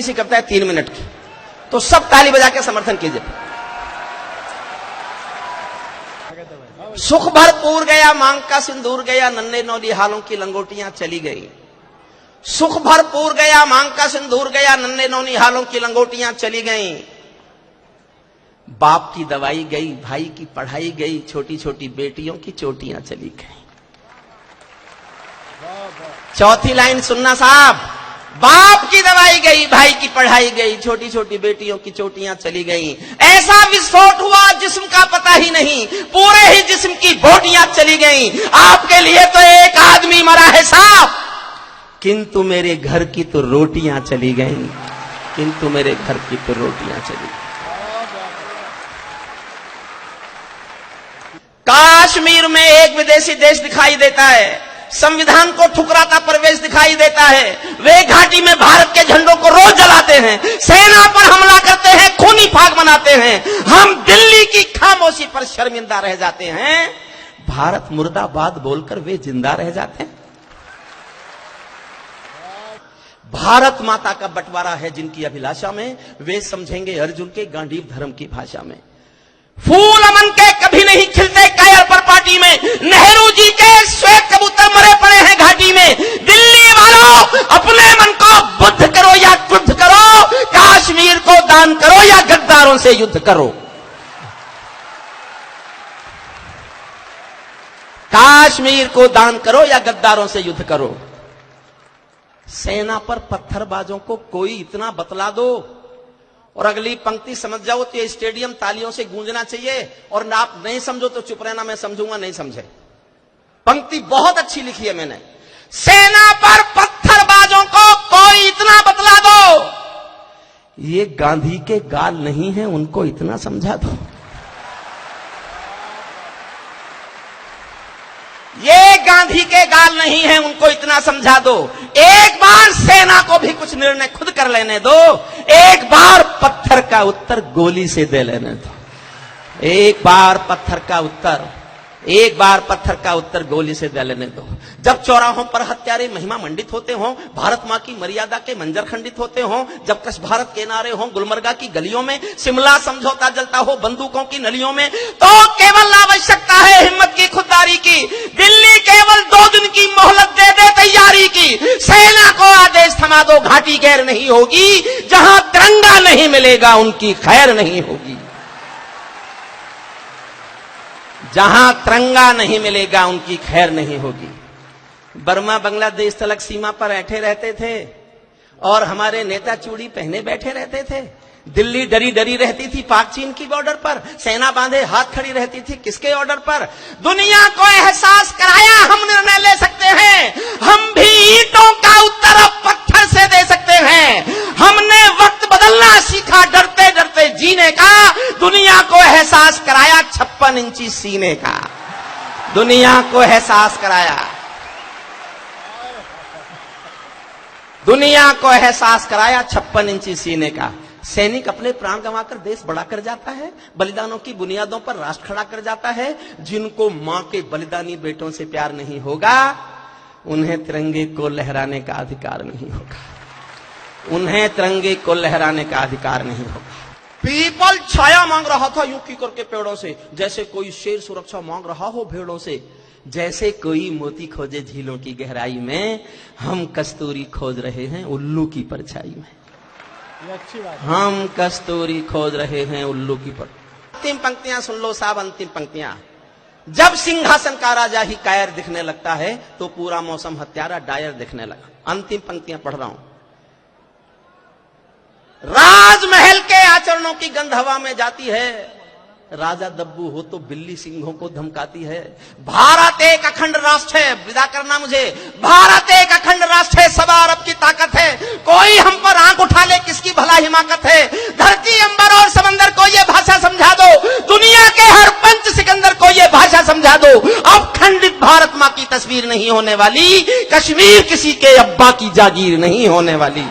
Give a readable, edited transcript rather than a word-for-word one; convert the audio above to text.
NTPC करता है 3 minute की, तो सब ताली बजा के समर्थन कीजिए। सुख भरपूर गया मांग का सिंदूर गया, नन्हे नौली हालों की लंगोटियां चली गई। सुख भरपूर गया मांग का सिंदूर गया, नन्हे नौली हालों की लंगोटियां चली गई। बाप की दवाई गई, भाई की पढ़ाई गई, छोटी छोटी बेटियों की चोटियां चली गई। चौथी लाइन सुनना साहब, बाप की दवाई गई, भाई की पढ़ाई गई, छोटी छोटी बेटियों की चोटियां चली गई। ऐसा विस्फोट हुआ जिस्म का पता ही नहीं, पूरे ही जिस्म की बोटियां चली गई। आपके लिए तो एक आदमी मरा है साहब, किंतु मेरे घर की तो रोटियां चली गई, किंतु मेरे घर की तो रोटियां चली गई। कश्मीर में एक विदेशी देश दिखाई देता है, संविधान को ठुकराता प्रवेश दिखाई देता है। वे घाटी में भारत के झंडों को रोज जलाते हैं, सेना पर हमला करते हैं, खूनी फाग मनाते हैं। हम दिल्ली की खामोशी पर शर्मिंदा रह जाते हैं, भारत मुर्दाबाद बोलकर वे जिंदा रह जाते हैं। भारत माता का बंटवारा है जिनकी अभिलाषा में, वे समझेंगे अर्जुन के गांडीव धर्म की भाषा में। फूल अमन के कभी नहीं खिलते कायर पर पार्टी में, नेहरू जी के श्वेत कबूतर मरे पड़े हैं घाटी में। दिल्ली वालों अपने मन को बुद्ध करो या क्रुद्ध करो, कश्मीर को दान करो या गद्दारों से युद्ध करो। कश्मीर को दान करो या गद्दारों से युद्ध करो। सेना पर पत्थरबाजों को कोई इतना बतला दो और अगली पंक्ति समझ जाओ तो ये स्टेडियम तालियों से गूंजना चाहिए, और ना आप नहीं समझो तो चुप रहना, मैं समझूंगा नहीं समझे। पंक्ति बहुत अच्छी लिखी है मैंने, सेना पर पत्थरबाजों को कोई इतना बतला दो, ये गांधी के गाल नहीं है, उनको इतना समझा दो। ये गांधी के गाल नहीं है, उनको इतना समझा दो। एक बार सेना को भी कुछ निर्णय खुद कर लेने दो, एक बार पत्थर का उत्तर गोली से दे लेने दो। एक बार पत्थर का उत्तर गोली से दे लेने दो। जब चौराहों पर हत्यारे महिमा मंडित होते हों, भारत मां की मर्यादा के मंजर खंडित होते हों, जब कश भारत के नारे हों गुलमर्गा की गलियों में, शिमला समझौता जलता हो बंदूकों की नलियों में, तो केवल आवश्यकता है हिम्मत की, खुददारी की। दिल्ली केवल 2 दिन की मोहलत दे दे तैयारी की। सेना को आदेश थमा दो, घाटी गैर नहीं होगी। जहां तिरंगा नहीं मिलेगा उनकी खैर नहीं होगी। जहां तिरंगा नहीं मिलेगा उनकी खैर नहीं होगी। बर्मा बांग्लादेश तलक सीमा पर बैठे रहते थे और हमारे नेता चूड़ी पहने बैठे रहते थे। दिल्ली डरी डरी रहती थी पाक चीन की बॉर्डर पर, सेना बांधे हाथ खड़ी रहती थी किसके ऑर्डर पर? दुनिया को एहसास कराया हम निर्णय ले सकते हैं, हम भी ईंटों का उत्तर अब पत्थर से दे सकते हैं। हमने वक्त बदलना सीखा, डरते डरते जीने का। दुनिया को एहसास कराया 56 इंची सीने का। दुनिया को एहसास कराया, दुनिया को एहसास कराया 56 इंची सीने का। सैनिक अपने प्राण गंवाकर देश बड़ा कर जाता है, बलिदानों की बुनियादों पर राष्ट्र खड़ा कर जाता है। जिनको मां के बलिदानी बेटों से प्यार नहीं होगा, उन्हें तिरंगे को लहराने का अधिकार नहीं होगा। उन्हें तिरंगे को लहराने का अधिकार नहीं होगा। पीपल छाया मांग रहा था यूं की करके पेड़ों से, जैसे कोई शेर सुरक्षा मांग रहा हो भेड़ों से। जैसे कोई मोती खोजे झीलों की गहराई में, हम कस्तूरी खोज रहे हैं उल्लू की परछाई में। हम कस्तूरी खोज रहे हैं उल्लू की पर। अंतिम पंक्तियां सुन लो साहब, अंतिम पंक्तियां। जब सिंहासन का राजा ही कायर दिखने लगता है, तो पूरा मौसम हत्यारा डायर दिखने लगा। अंतिम पंक्तियां पढ़ रहा हूं। राजमहल के आचरणों की गंध हवा में जाती है, राजा दब्बू हो तो बिल्ली सिंहों को धमकाती है। भारत एक अखंड राष्ट्र है, विदा करना मुझे। भारत एक अखंड राष्ट्र है, सवा अरब की ताकत है। कोई हम पर आंख उठा ले किसकी भला हिमाकत है। धरती अंबर और समंदर को ये भाषा समझा दो, दुनिया के हर पंच सिकंदर को ये भाषा समझा दो। अब खंडित भारत मां की तस्वीर नहीं होने वाली, कश्मीर किसी के अब्बा की जागीर नहीं होने वाली।